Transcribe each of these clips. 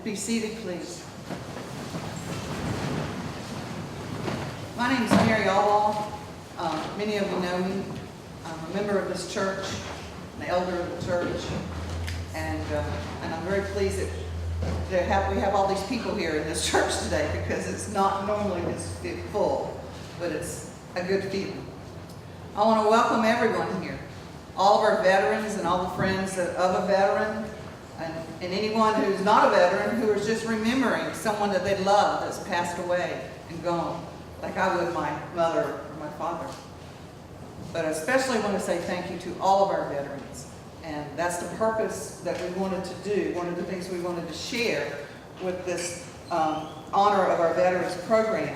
be seated, please. My name is Mary Allwall. Many of you know me. I'm a member of this church, an elder of the church, and I'm very pleased that we have all these people here in this church today, because it's not normally this full, but it's a good feeling. I want to welcome everyone here, all of our veterans and all the friends of a veteran, and anyone who's not a veteran who is just remembering someone that they love that's passed away and gone, like I would my mother or my father. But I especially want to say thank you to all of our veterans. And that's the purpose that we wanted to do, one of the things we wanted to share with this honor of our veterans program.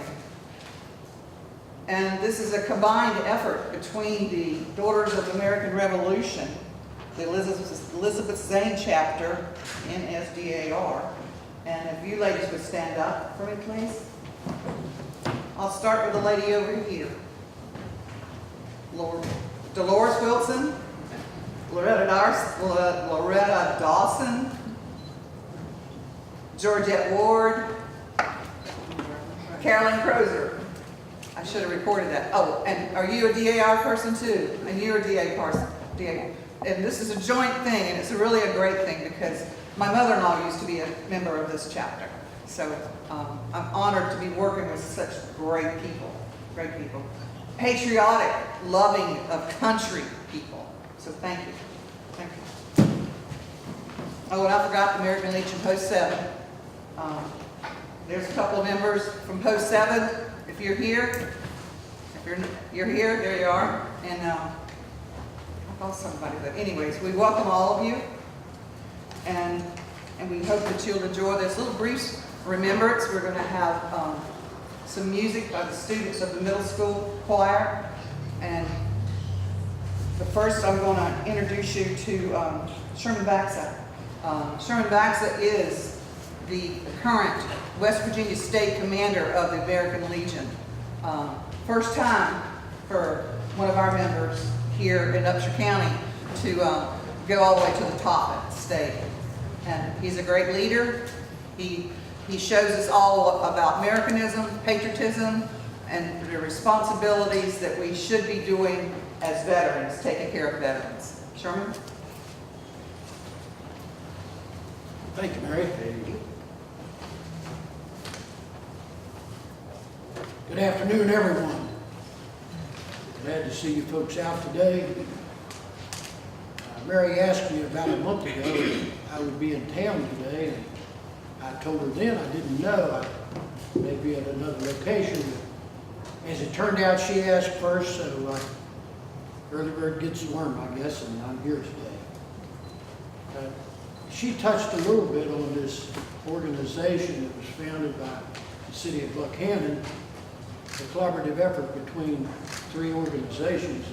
And this is a combined effort between the Daughters of the American Revolution, the Elizabeth Zane chapter, NSDAR. And if you ladies would stand up for me, please. I'll start with the lady over here. Dolores Wilson, Loretta Dawson, Georgette Ward, Carolyn Crozer. I should have recorded that. Oh, and are you a DAR person too? And you're a DA person. And this is a joint thing, and it's really a great thing, because my mother-in-law used to be a member of this chapter. So I'm honored to be working with such great people. Patriotic, loving of country people. So thank you. Thank you. Oh, and I forgot the American Legion Post 7. There's a couple of members from Post 7. If you're here, you're here, there you are. And I lost somebody, but anyways, we welcome all of you. And we hope that you'll enjoy this little brief remembrance. We're going to have some music by the students of the middle school choir. And but first I'm going to introduce you to Sherman Baxa. Sherman Baxa is the current West Virginia State Commander of the American Legion. First time for one of our members here in Upshur County to go all the way to the top at the state. And he's a great leader. He shows us all about Americanism, patriotism, and the responsibilities that we should be doing as veterans, taking care of veterans. Sherman? Thank you, Mary. Good afternoon, everyone. Glad to see you folks out today. Mary asked me about a month ago if I would be in town today, and I told her then I didn't know. I may be at another location. As it turned out, she asked first, so early bird gets the worm, I guess, and I'm here today. She touched a little bit on this organization that was founded by the city of Buckhannon, a collaborative effort between three organizations,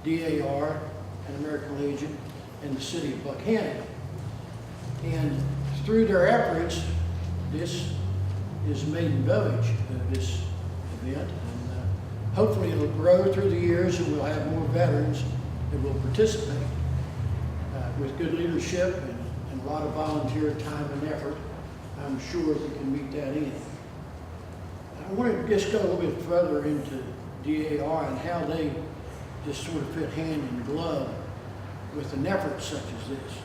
DAR, and American Legion, and the city of Buckhannon. And through their efforts, this is maiden voyage of this event. And hopefully it'll grow through the years, and we'll have more veterans that will participate with good leadership and a lot of volunteer time and effort. I'm sure we can meet that end. I want to just go a little bit further into DAR and how they just sort of fit hand in glove with an effort such as this.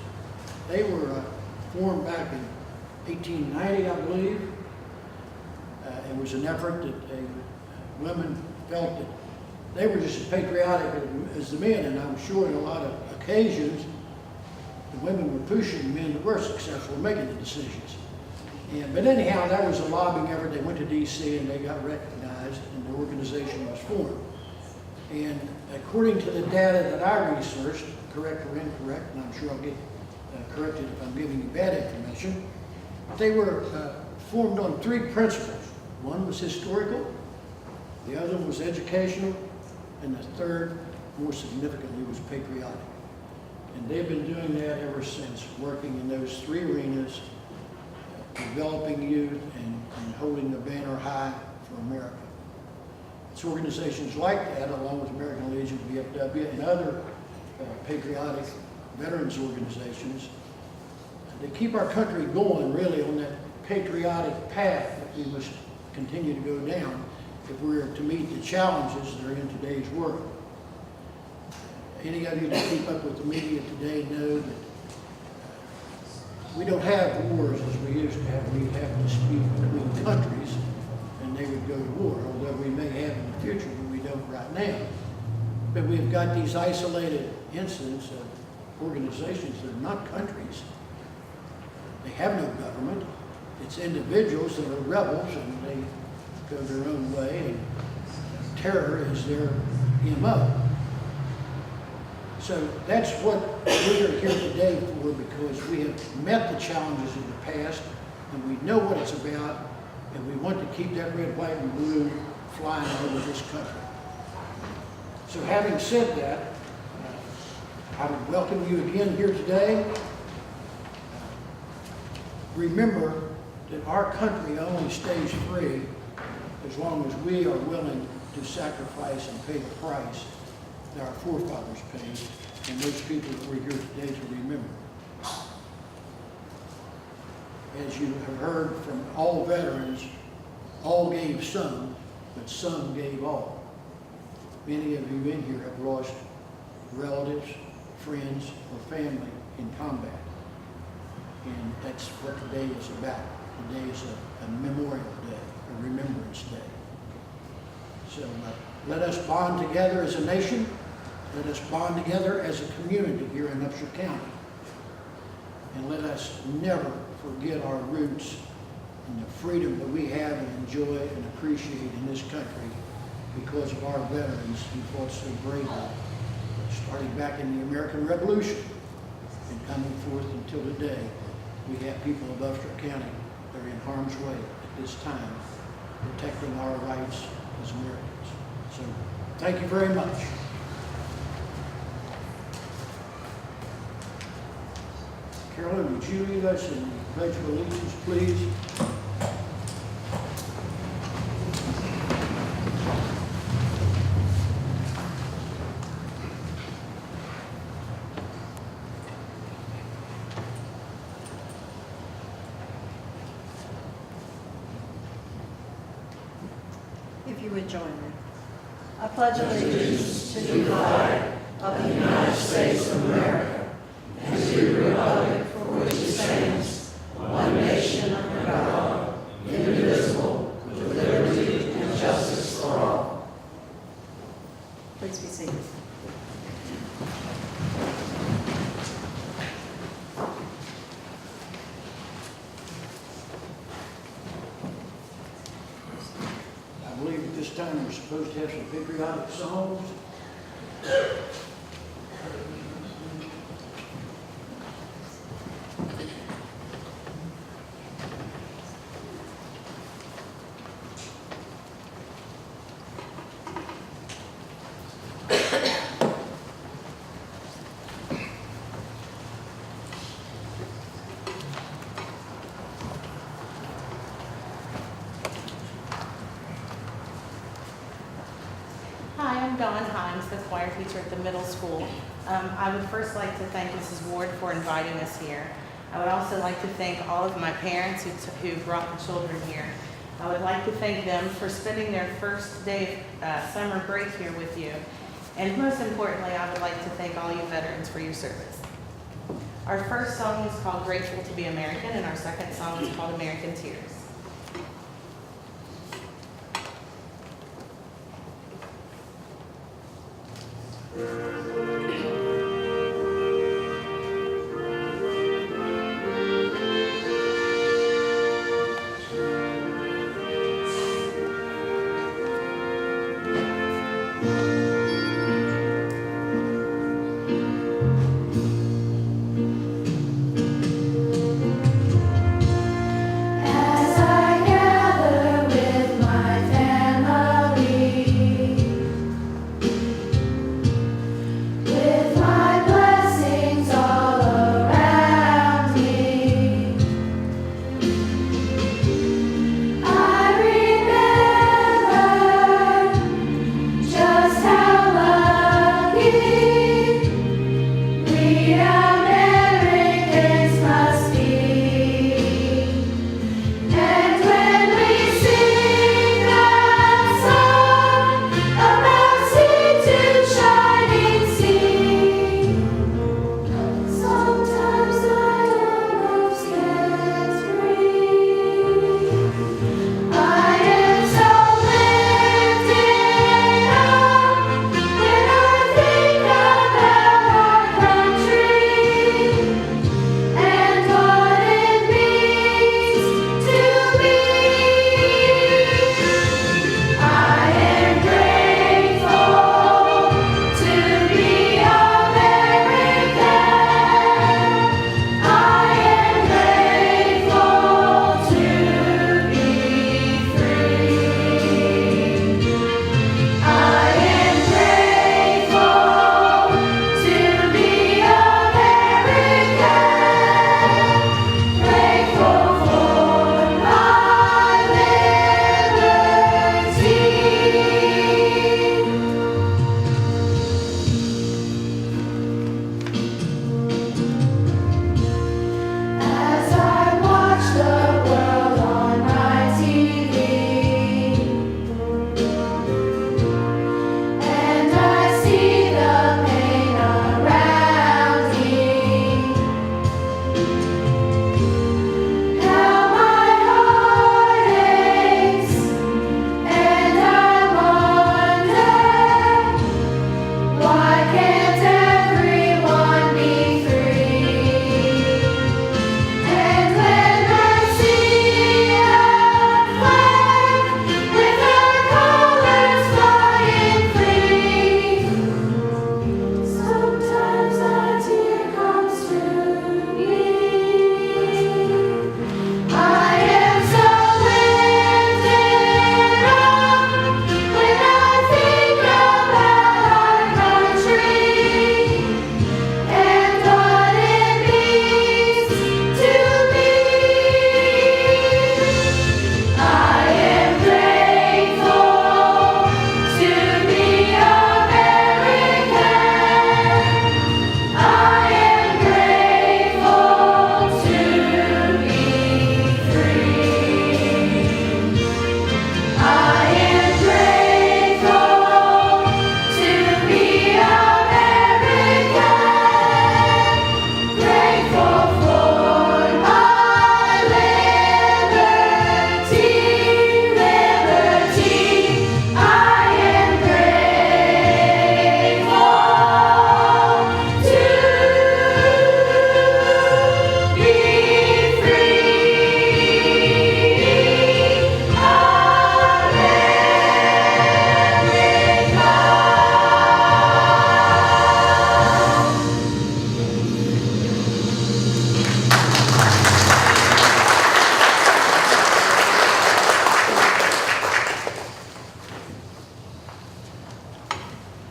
They were formed back in 1890, I believe. It was an effort that women felt that they were just as patriotic as the men, and I'm sure in a lot of occasions the women were pushing the men that were successful in making the decisions. But anyhow, that was a lobbying effort. They went to D.C. and they got recognized, and the organization was formed. And according to the data that I researched, correct or incorrect, and I'm sure I'll get corrected if I'm giving you bad information, they were formed on three principles. One was historical, the other was educational, and the third, more significantly, was patriotic. And they've been doing that ever since, working in those three arenas, developing youth and holding the banner high for America. It's organizations like that, along with American Legion, VFW, and other patriotic veterans organizations, they keep our country going really on that patriotic path that we must continue to go down if we're to meet the challenges that are in today's world. Any of you that keep up with the media today know that we don't have wars as we used to have. We have disputes between countries, and they would go to war, although we may have in the future, but we don't right now. But we've got these isolated incidents of organizations that are not countries. They have no government. It's individuals that are rebels, and they go their own way, and terror is their MO. So that's what we are here today for, because we have met the challenges of the past, and we know what it's about, and we want to keep that red, white, and blue flying over this country. So having said that, I would welcome you again here today. Remember that our country only stays free as long as we are willing to sacrifice and pay the price that our forefathers paid, and those people that we're here today to remember. As you have heard from all veterans, all gave some, but some gave all. Many of you in here have lost relatives, friends, or family in combat. And that's what today is about. Today is a memorial day, a remembrance day. So let us bond together as a nation. Let us bond together as a community here in Upshur County. And let us never forget our roots and the freedom that we have and enjoy and appreciate in this country because of our veterans who fought so bravely, starting back in the American Revolution and coming forth until today. We have people of Upshur County that are in harm's way at this time, protecting our rights as Americans. So thank you very much. Carolyn, would you lead us in the Pledge of Allegiance, please? If you would join me. I pledge allegiance to the flag of the United States of America and to the republic for which it stands, one nation under God, indivisible, with liberty and justice for all. Please be seated. I believe at this time we're supposed to have some patriotic songs. Hi, I'm Dawn Himes, the choir teacher at the middle school. I would first like to thank Mrs. Ward for inviting us here. I would also like to thank all of my parents who brought the children here. I would like to thank them for spending their first day of summer break here with you. And most importantly, I would like to thank all you veterans for your service. Our first song is called Grateful to be American, and our second song is called American Tears. As I gather with my family, with my blessings all around me, I remember just how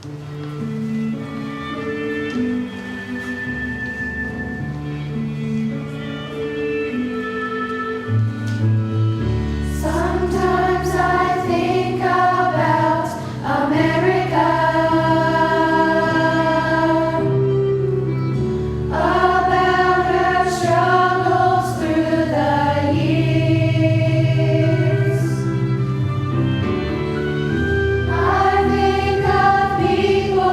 Sometimes I think about America, about her struggles through the years. I think of people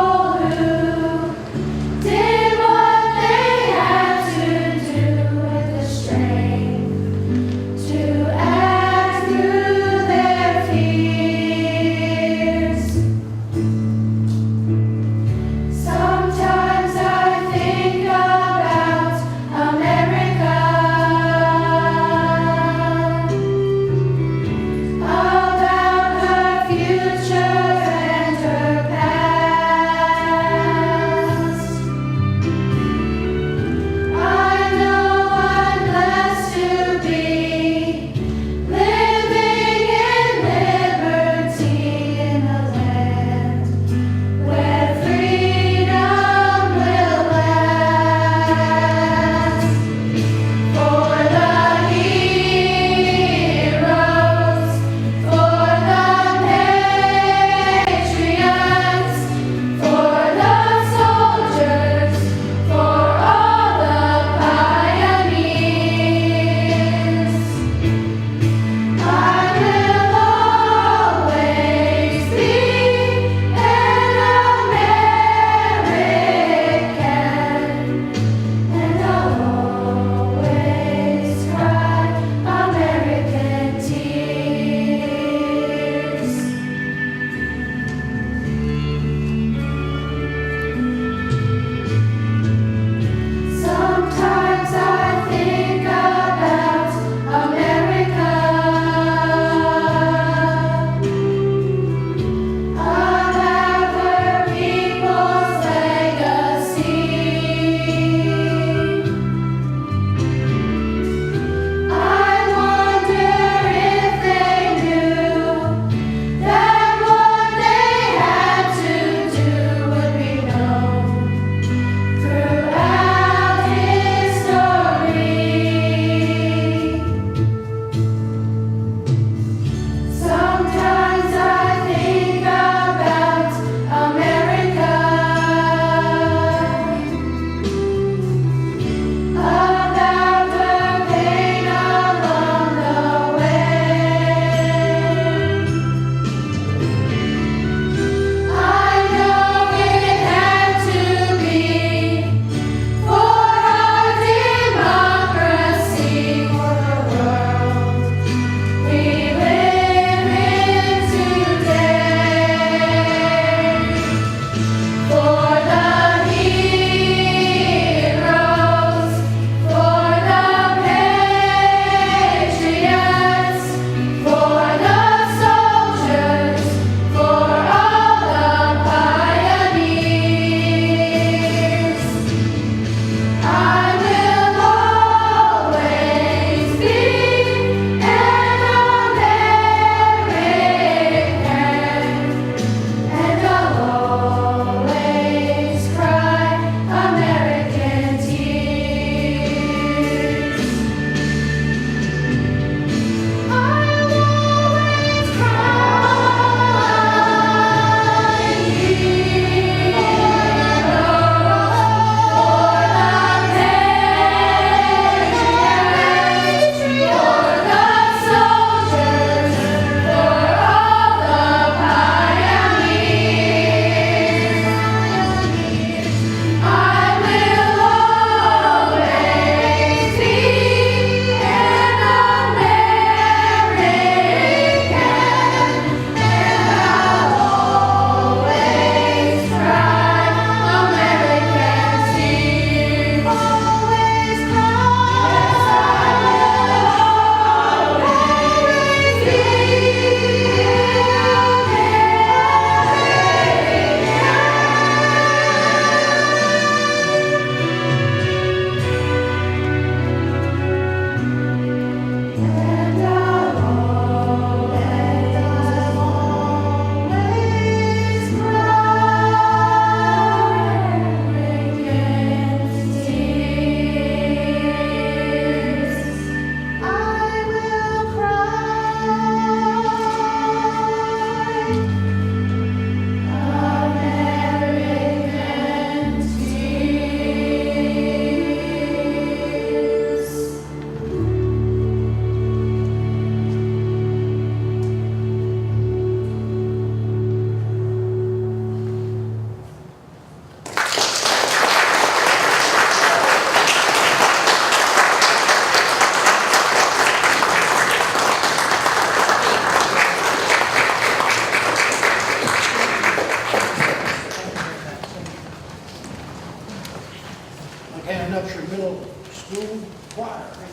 Upshur Middle School Choir.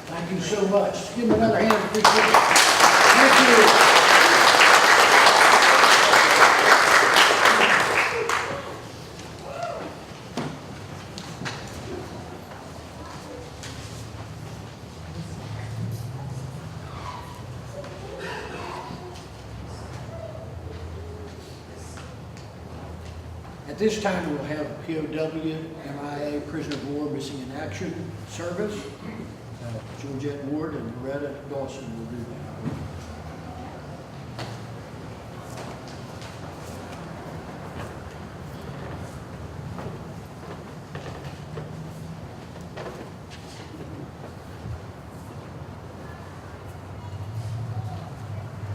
Thank you so much. Give them another hand, appreciate it. Thank you. At this time, we'll have a POW, MIA, Prisoner of War, Missing in Action service. Georgette Ward and Loretta Dawson will do that.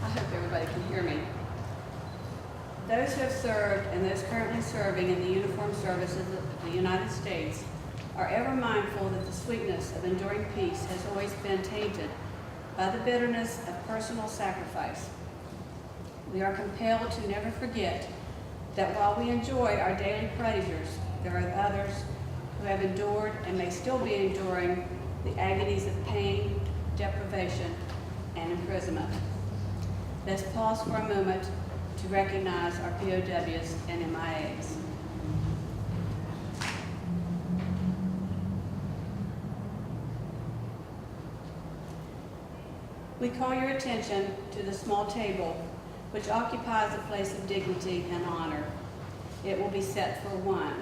I hope everybody can hear me. Those who have served and those currently serving in the uniformed services of the United States are ever mindful that the sweetness of enduring peace has always been tainted by the bitterness of personal sacrifice. We are compelled to never forget that while we enjoy our daily pleasures, there are others who have endured and may still be enduring the agonies of pain, deprivation, and imprisonment. Let's pause for a moment to recognize our POWs and MIAs. We call your attention to the small table which occupies a place of dignity and honor. It will be set for one,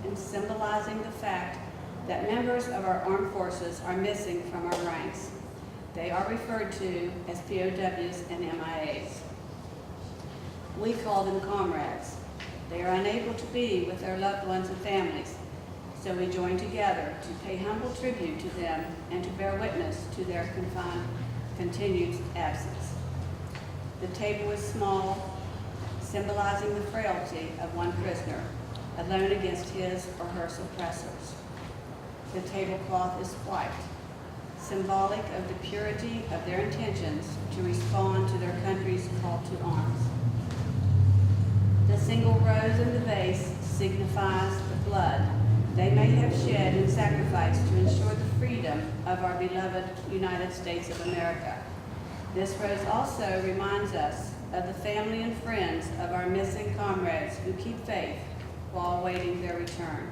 in symbolizing the fact that members of our armed forces are missing from our ranks. They are referred to as POWs and MIAs. We call them comrades. They are unable to be with their loved ones and families, so we join together to pay humble tribute to them and to bear witness to their continued absence. The table is small, symbolizing the frailty of one prisoner, alone against his or her suppressors. The tablecloth is white, symbolic of the purity of their intentions to respond to their country's call to arms. The single rose in the vase signifies the blood they may have shed in sacrifice to ensure the freedom of our beloved United States of America. This rose also reminds us of the family and friends of our missing comrades who keep faith while awaiting their return.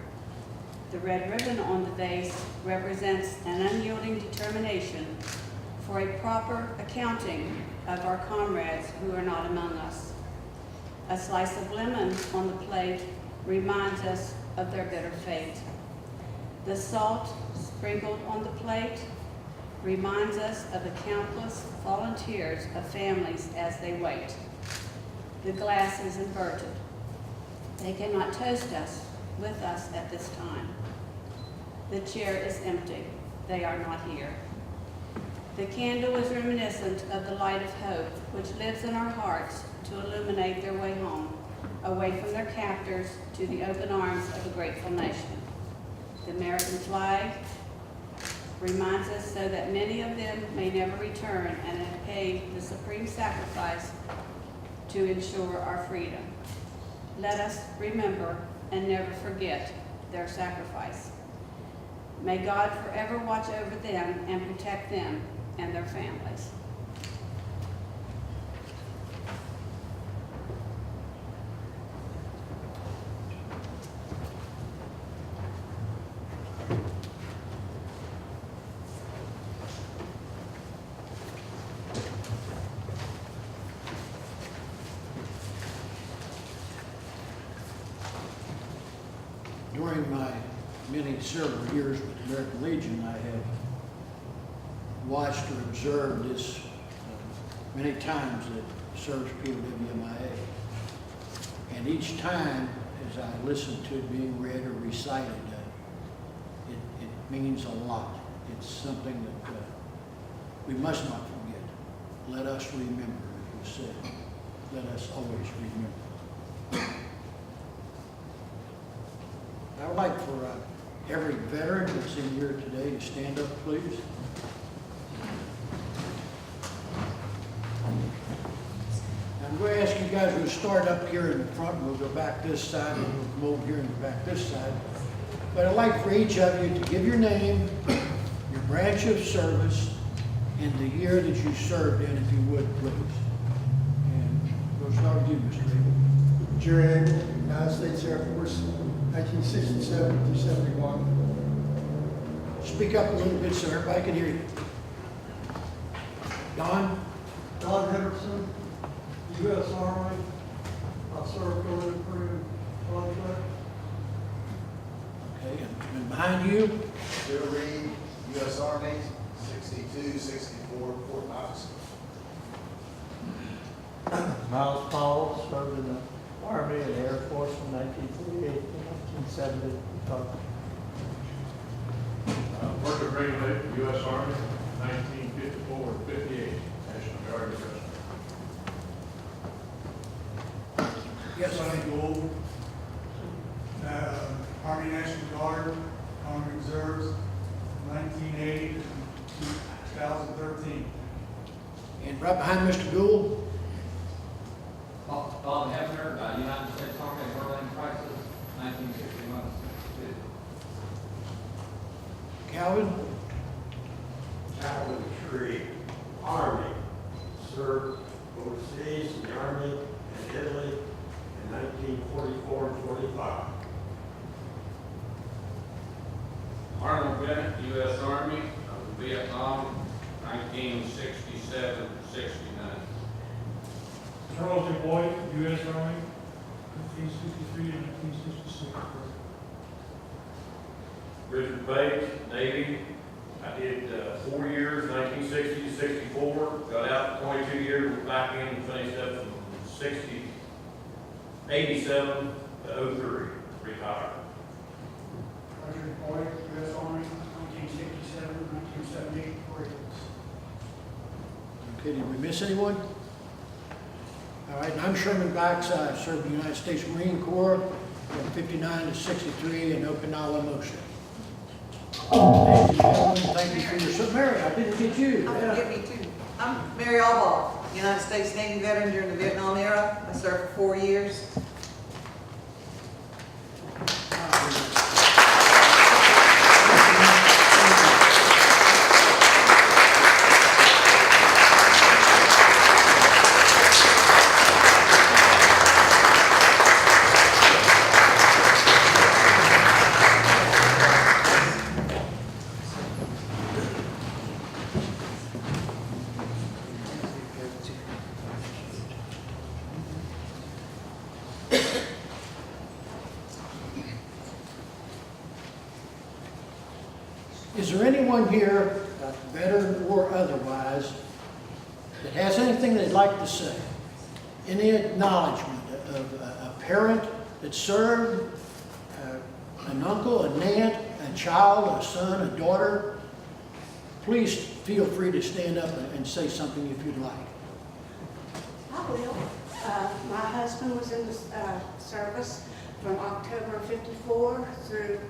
The red ribbon on the vase represents an unyielding determination for a proper accounting of our comrades who are not among us. A slice of lemon on the plate reminds us of their bitter fate. The salt sprinkled on the plate reminds us of the countless volunteers of families as they wait. The glass is inverted. They cannot toast us with us at this time. The chair is empty. They are not here. The candle is reminiscent of the light of hope which lives in our hearts to illuminate their way home, away from their captors to the open arms of a grateful nation. The American flag reminds us so that many of them may never return and have paid the supreme sacrifice to ensure our freedom. Let us remember and never forget their sacrifice. May God forever watch over them and protect them and their families. During my several years with the American Legion, I have watched or observed this many times that serves POW-MIA. And each time, as I listen to it being read or recited, it means a lot. It's something that we must not forget. Let us remember, as you said. Let us always remember. I would like for every veteran that's in here today to stand up, please. I'm going to ask you guys to start up here in the front, and we'll go back this side, and we'll come over here and back this side. But I'd like for each of you to give your name, your branch of service, and the year that you served in, if you would, please. And we'll start with you, Mr. Abel. Jerry Abel, United States Air Force, 1967 through 71. Speak up a little bit so everybody can hear you. Don? Don Henderson, U.S. Army. I served over the Korean contract. Okay, and behind you? Bill Reed, U.S. Army, 62, 64, Fort Knox. Miles Powell served in the Army and Air Force from 1948 to 1970. Worker Greenway, U.S. Army, 1954 to 58, National Guard adjustment. Yes, Sonny Gould, Army National Guard, Army Reserves, 1980 to 2013. and right behind Mr. Gould? Bob Hebner, United States Army, Berlin Crisis, 1961. Calvin? Calvin Tree, Army, served overseas in the Army and Italy in 1944 and 45. Arnold Bennett, U.S. Army, Vietnam, 1967 to 69. Charles D. Boyd, U.S. Army, 1963 to 1966. Richard Bates, Navy. I did 4 years, 1960 to 64. Got out 22 years, went back in and finished up from 87 to 03. Retired. Roger Boyd, U.S. Army, 1967 to 1978. Okay, did we miss anyone? All right, and I'm Sherman Bax. I served in the United States Marine Corps from 59 to 63 in Okinawa, Moshe. Ladies and gentlemen, thank you for your service. Mary, I didn't get you. Oh, forget me too. I'm Mary Allball, United States Navy veteran during the Vietnam era. I served for 4 years. Is there anyone here, veteran or otherwise, that has anything they'd like to say? Any acknowledgement of a parent that served, an uncle, an aunt, a child, a son, a daughter? Please feel free to stand up and say something if you'd like. I will. My husband was in the service from October 54 through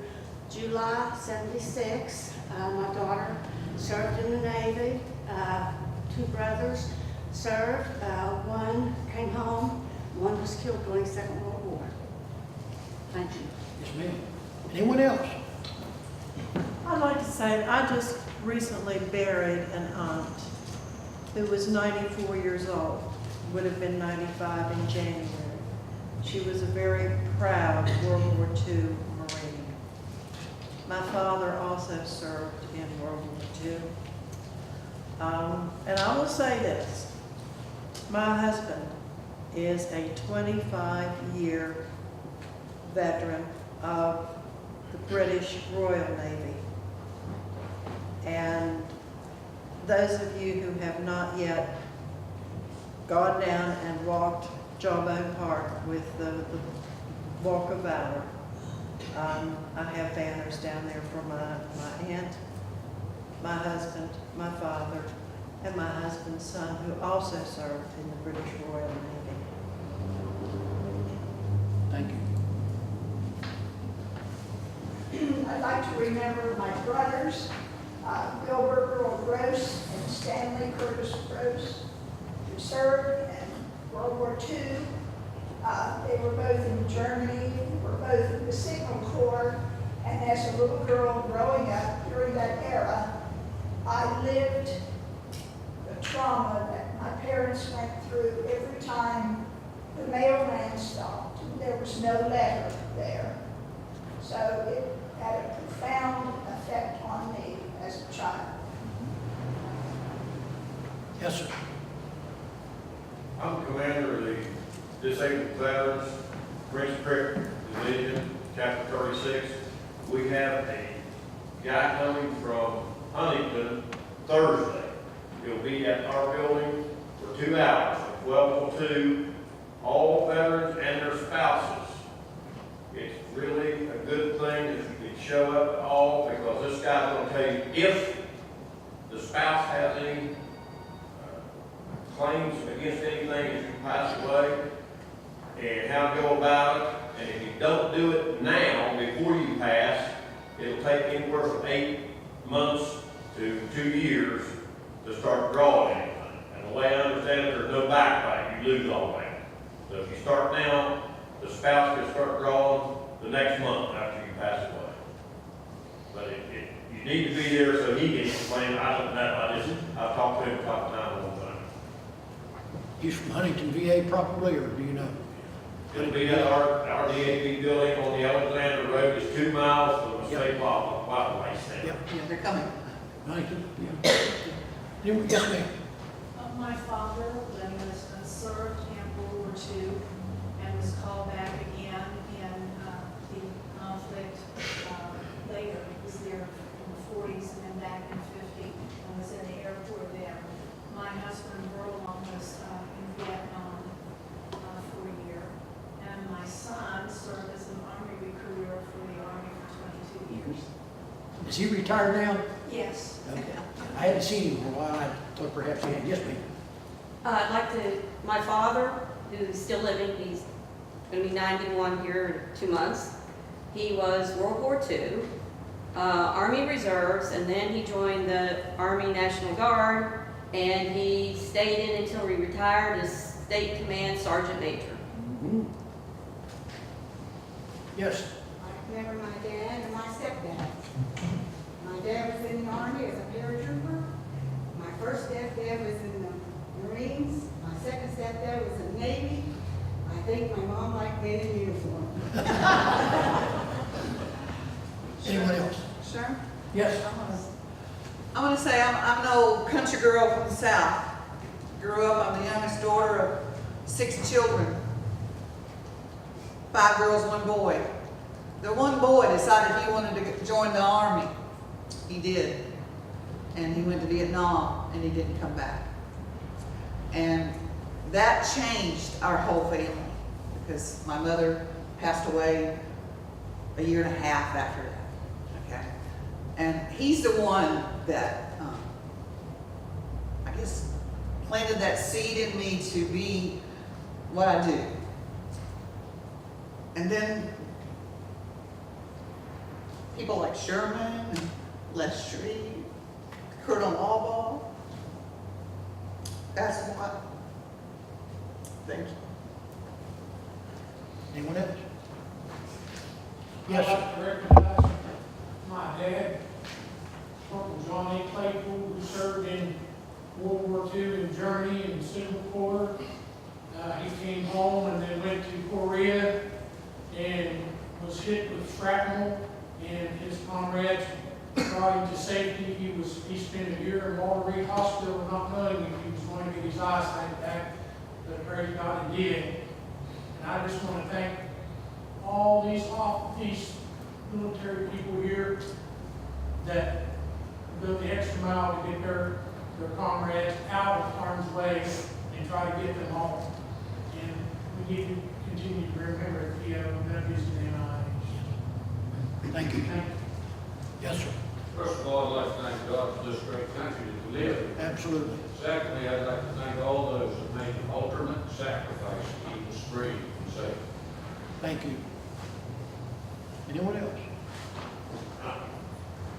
July 76. My daughter served in the Navy. 2 brothers served. One came home. One was killed during the Second World War. Thank you. Yes, ma'am. Anyone else? I'd like to say, I just recently buried an aunt who was 94 years old, would have been 95 in January. She was a very proud World War II Marine. My father also served in World War II. And I will say this, my husband is a 25-year veteran of the British Royal Navy. And those of you who have not yet gone down and walked Jawbone Park with the Walk of Valor, I have banners down there for my aunt, my husband, my father, and my husband's son, who also served in the British Royal Navy. Thank you. I'd like to remember my brothers, Gilbert Earl Gross and Stanley Curtis Gross, who served in World War II. They were both in Germany, were both in the Signal Corps, And as a little girl growing up during that era, I lived the trauma that my parents went through every time the mailman stopped. There was no letter there. So it had a profound effect on me as a child. Yes, sir. I'm commander of the Disabled Veterans, Prince Creek Division, Chapter 36. We have a guy coming from Huntington Thursday. He'll be at our building for 2 hours, from 12 till 2, all veterans and their spouses. It's really a good thing if you can show up at all, because this guy's going to tell you if the spouse has any claims against anything if you pass away, and how to go about it. And if you don't do it now, before you pass, it'll take anywhere from 8 months to 2 years to start drawing anything. And the way I understand it, there's no back pay, you lose all that. So if you start now, the spouse can start drawing the next month after you pass away. But you need to be there so he can explain. I don't know, I've talked to him a couple times one time. He's from Huntington VA probably, or do you know? It'll be at our DAV building on the Alexander Road. It's 2 miles from the state waterway center. Yep. Yeah, they're coming. Huntington, yeah. Yes, ma'am. My father, Lenny Liston, served in World War II and was called back again in the conflict later. He was there in the 40s and then back in 50 and was in the Air Corps there. My husband, Burlong, was in Vietnam for a year. And my son served as an Army recruiter for the Army for 22 years. Is he retired now? Yes. Okay. I hadn't seen him for a while. I thought perhaps he had. Yes, ma'am. I'd like to, my father, who's still living, he's going to be 91 here in 2 months. He was World War II, Army Reserves, and then he joined the Army National Guard, and he stayed in until he retired as State Command Sergeant Major. Mm-hmm. Yes. I remember my dad and my stepdad. My dad was in the Army as a paratrooper. My first stepdad was in the Marines. My second stepdad was in the Navy. I think my mom liked being in uniform. Anyone else? Sure. Yes. I want to say I'm an old country girl from the South. Grew up, I'm the youngest daughter of 6 children. 5 girls, 1 boy. The one boy decided he wanted to join the Army. He did. And he went to Vietnam and he didn't come back. And that changed our whole family because my mother passed away a year and a half after that. Okay. And he's the one that, I guess, planted that seed in me to be what I do. And then people like Sherman and Les Shreve, Colonel Albaugh, that's what. Thank you. Anyone else? I'd Yes, sir. like to recognize my dad, Corporal John A. Claypool, who served in World War II in Germany and Civil War. He came home and then went to Korea and was hit with shrapnel, and his comrades brought him to safety. He spent a year in Walter Reed Hospital not knowing if he was going to get his eyesight back, but praise God he did. And I just want to thank all these military people here that go the extra mile to get their comrades out of harm's way and try to get them home. And we need to continue to remember the POWs and NIH. Thank you. Yes, sir. First of all, I'd like to thank God for this great country that we live in. Absolutely. Secondly, I'd like to thank all those that made the ultimate sacrifice to keep us free and safe. Thank you. Anyone else?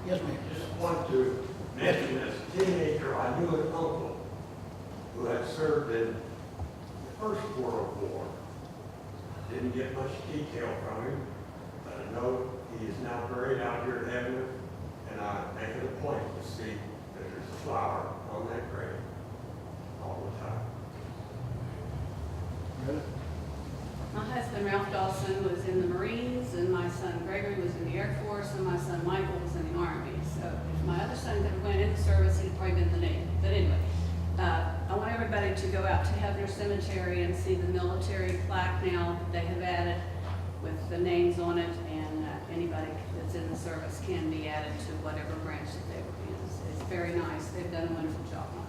Yes, ma'am. Just want to mention as a teenager, I knew an uncle who had served in the First World War. Didn't get much detail from him, but I know he is now buried out here at Avenue, and I make it a point to see that there's a flower on that grave all the time. Really? My husband Ralph Dawson was in the Marines, and my son Gregory was in the Air Force, and my son Michael was in the Army. So if my other son could have went in the service, he'd probably been in the Navy. But anyway, I want everybody to go out to Hefner Cemetery and see the military plaque now that they have added with the names on it, and anybody that's in the service can be added to whatever branch that they were in. It's very nice. They've done a wonderful job on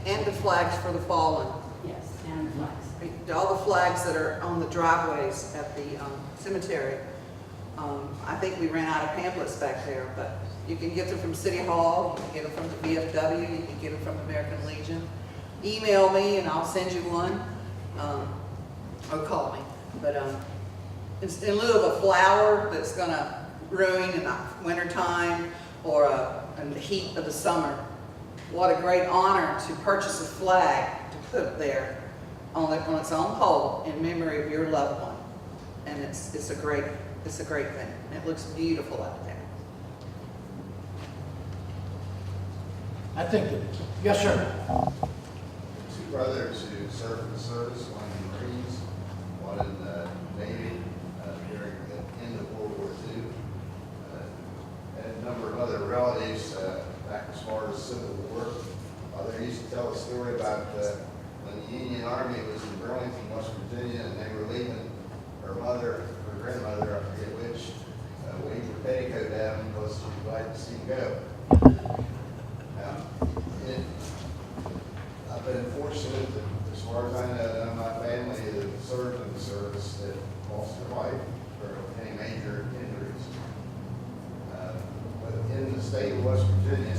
And the flags for the fallen. it. Yes, and the flags. All the flags that are on the driveways at the cemetery. I think we ran out of pamphlets back there, but you can get them from City Hall, you can get them from the VFW, you can get them from American Legion. Email me and I'll send you one, or call me. But it's in lieu of a flower that's gonna ruin in the wintertime or in the heat of the summer. What a great honor to purchase a flag to put there on its own pole in memory of your loved one. And it's a great thing. It looks beautiful out there. I think that, yes, sir. Two brothers who served in the service, one in the Marines, one in the Navy during the end of World War II. And a number of other relatives back as far as Civil War. Father used to tell a story about when the Union Army was in Burlington, West Virginia, and they were leaving her mother, her grandmother, I forget which, waved her petticoat down because she was glad to see him go. I've been fortunate that, as far as I know, my family that served in the service that lost their life or any major injuries. But in the state of West Virginia,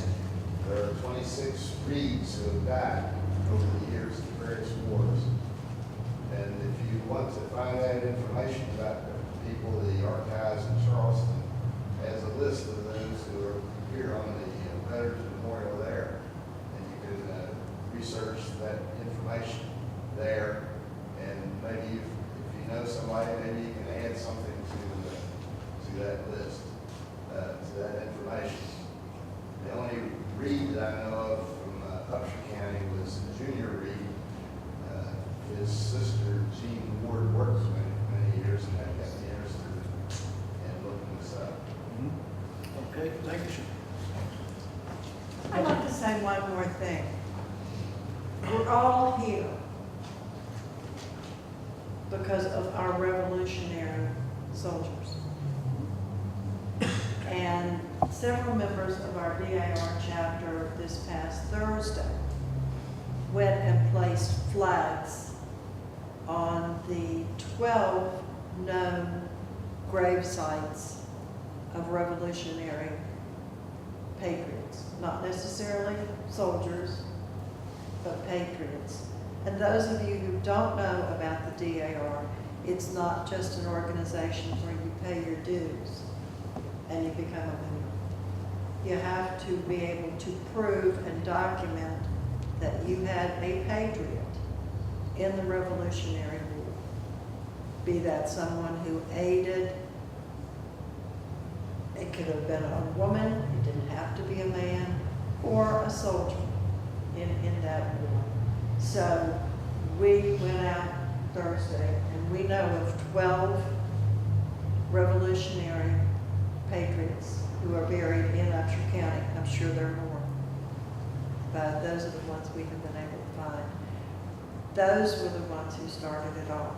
there are 26 Reeds who have died over the years in various wars. And if you want to find out information about the people, the archives in Charleston has a list of those who are here on the Veterans Memorial there. And you can research that information there. And maybe if you know somebody, maybe you can add something to that list, to that information. The only Reed that I know of from Upshur County was Junior Reed. His sister, Jean Ward, worked for many years, and that got me interested in looking this up. Okay, thank you, sir. I'd like to say one more thing. We're all here because of our revolutionary soldiers. And several members of our DAR chapter this past Thursday went and placed flags on the 12 known grave sites of revolutionary patriots, not necessarily soldiers, but patriots. And those of you who don't know about the DAR, it's not just an organization where you pay your dues and you become a member. You have to be able to prove and document that you had a patriot in the Revolutionary War. Be that someone who aided, it could have been a woman, it didn't have to be a man, or a soldier in that war. So we went out Thursday and we know of 12 revolutionary patriots who are buried in Upshur County. I'm sure there are more, but those are the ones we have been able to find. Those were the ones who started it all.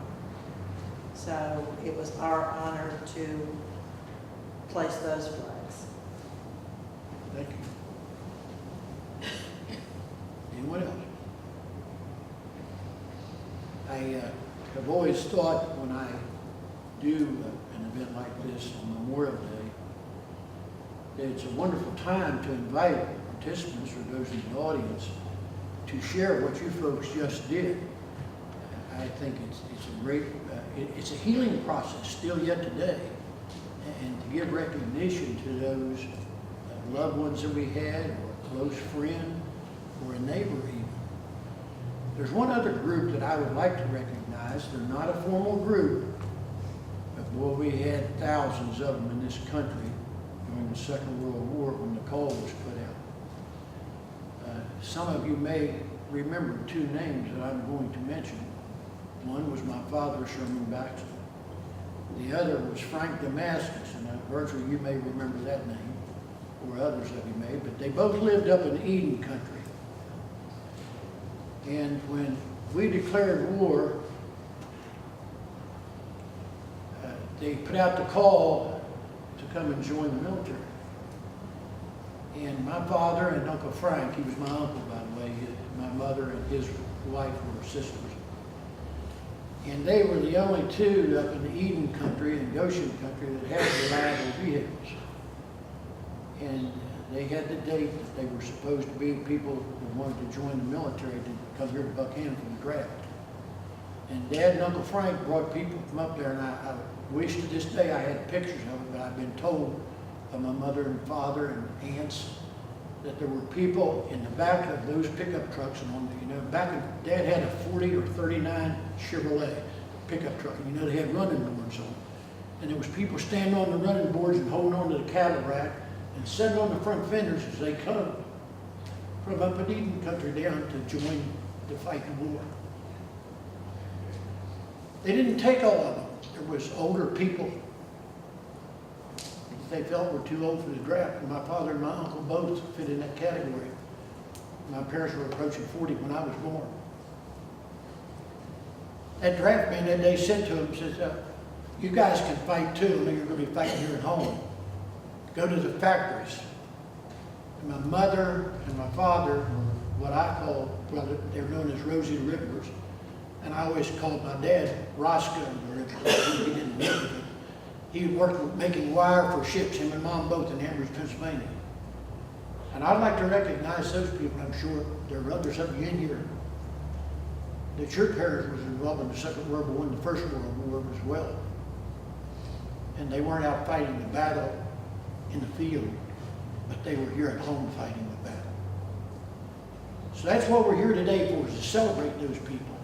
So it was our honor to place those flags. Thank you. Anyone else? I have always thought when I do an event like this on Memorial Day, that it's a wonderful time to invite participants or those in the audience to share what you folks just did. I think it's a great, it's a healing process still yet today, and to give recognition to those loved ones that we had, or a close friend, or a neighbor even. There's one other group that I would like to recognize. They're not a formal group, but boy, we had thousands of them in this country during the Second World War when the call was put out. Some of you may remember two names that I'm going to mention. One was my father, Sherman Baxter. The other was Frank Damascus, and virtually you may remember that name, or others of you may, but they both lived up in Eden country. And when we declared war, they put out the call to come and join the military. And my father and Uncle Frank, he was my uncle, by the way, my mother and his wife were sisters. And they were the only two up in the Eden country and Goshen country that had reliable vehicles. And they had the date that they were supposed to be people who wanted to join the military to come here to Buckhannon for the draft. And Dad and Uncle Frank brought people from up there, and I wish to this day I had pictures of it, but I've been told by my mother and father and aunts that there were people in the back of those pickup trucks, and on the, back of, Dad had a 40 or 39 Chevrolet pickup truck, and they had running boards on. And there was people standing on the running boards and holding on to the cattle rack and sitting on the front fenders as they come from up in Eden country down to join the fight the war. They didn't take all of them. There was older people they felt were too old for the draft, and my father and my uncle both fit in that category. My parents were approaching 40 when I was born. That draft man that day said to him, says, you guys can fight too. I know you're going to be fighting here at home. Go to the factories. And my mother and my father were what I call, well, they were known as Rosie the Ripplers. And I always called my dad Roscoe the Rippler. He didn't know it. He worked making wire for ships, him and Mom both in Amherst, Pennsylvania. And I'd like to recognize those people. I'm sure there are others of you in here that your parents was involved in the Second World War and the First World War as well. And they weren't out fighting the battle in the field, but they were here at home fighting the battle. So that's what we're here today for, is to celebrate those people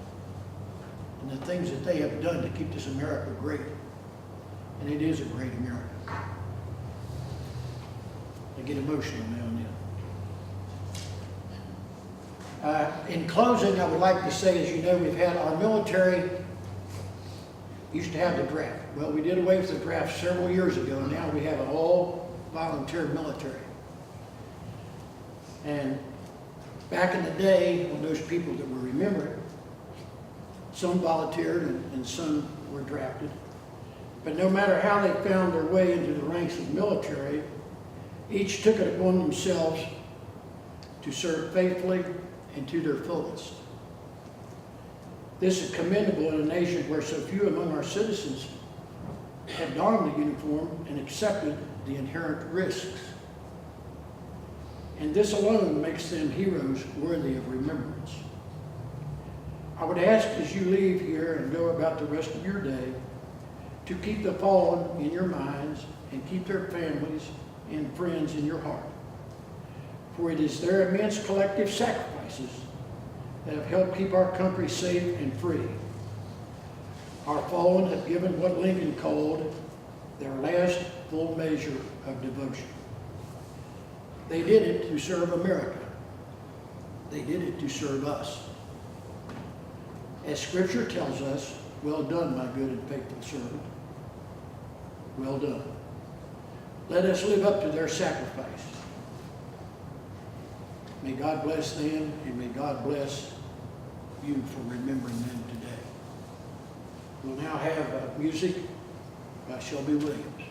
and the things that they have done to keep this America great. And it is a great America. I get emotional now and then. In closing, I would like to say, as you know, we've had our military used to have the draft. Well, we did away with the draft several years ago, and now we have an all-volunteer military. And back in the day, when those people that were remembered, some volunteered and some were drafted. But no matter how they found their way into the ranks of the military, each took it upon themselves to serve faithfully and to their fullest. This is commendable in a nation where so few among our citizens have donned the uniform and accepted the inherent risks. And this alone makes them heroes worthy of remembrance. I would ask as you leave here and go about the rest of your day to keep the fallen in your minds and keep their families and friends in your heart. For it is their immense collective sacrifices that have helped keep our country safe and free. Our fallen have given what Lincoln called their last full measure of devotion. They did it to serve America. They did it to serve us. As Scripture tells us, well done, my good and faithful servant. Well done. Let us live up to their sacrifice. May God bless them, and may God bless you for remembering them today. We'll now have music by Shelby Williams.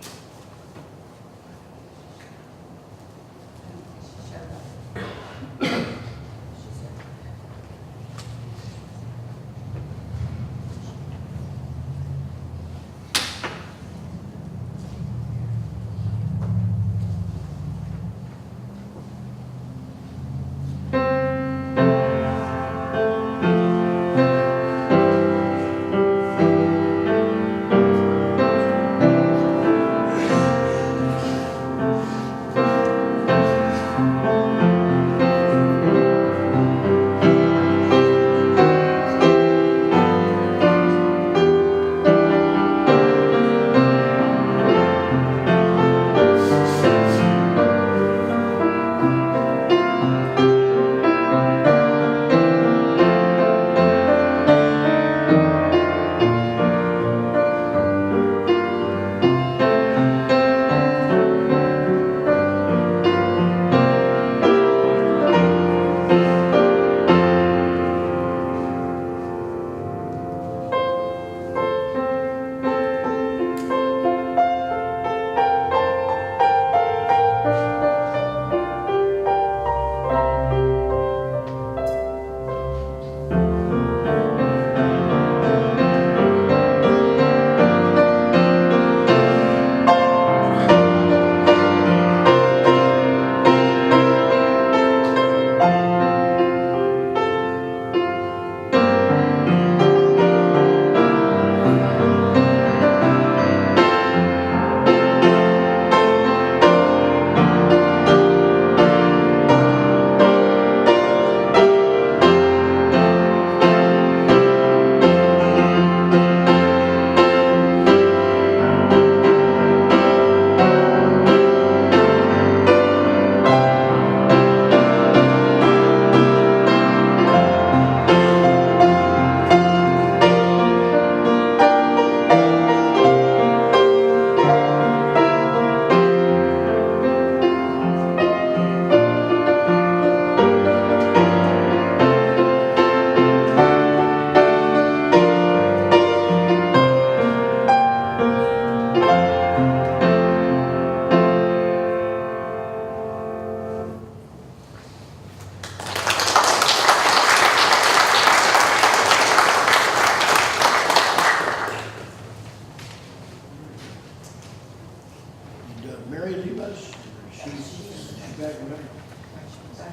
Mary leave us? Or she's back with us?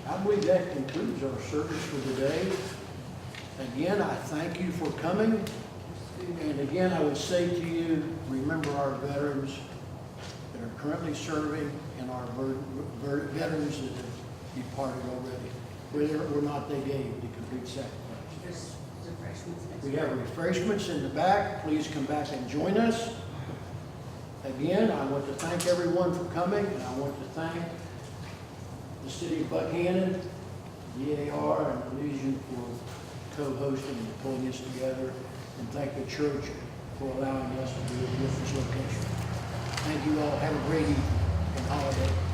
I believe that concludes our service for today. Again, I thank you for coming. And again, I would say to you, remember our veterans that are currently serving and our veterans that have departed already. Whether or not they gave the complete sacrifice. We have refreshments in the back. Please come back and join us. Again, I want to thank everyone for coming, and I want to thank the city of Buckhannon, DAR, and the Legion for co-hosting and pulling this together, and thank the church for allowing us to do it with this location. Thank you all. Have a great evening and holiday.